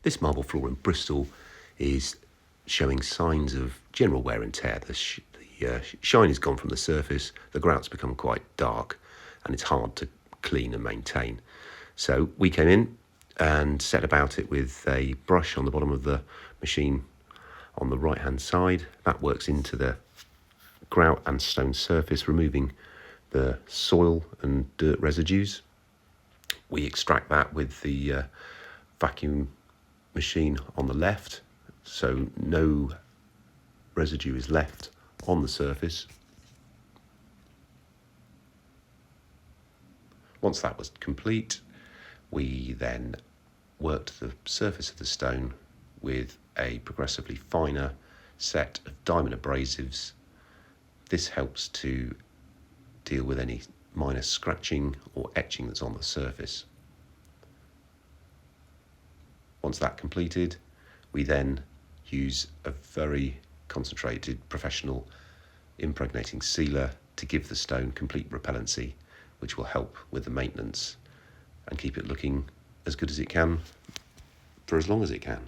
This marble floor in Bristol is showing signs of general wear and tear. The shine is gone from the surface, the grout's become quite dark, and it's hard to clean and maintain. So we came in and set about it with a brush on the bottom of the machine on the right hand side. That works into the grout and stone surface, removing the soil and dirt residues. We extract that with the vacuum machine on the left, so no residue is left on the surface. Once that was complete, we then worked the surface of the stone with a progressively finer set of diamond abrasives. This helps to deal with any minor scratching or etching that's on the surface. Once that's completed, we then use a very concentrated professional impregnating sealer to give the stone complete repellency, which will help with the maintenance and keep it looking as good as it can for as long as it can.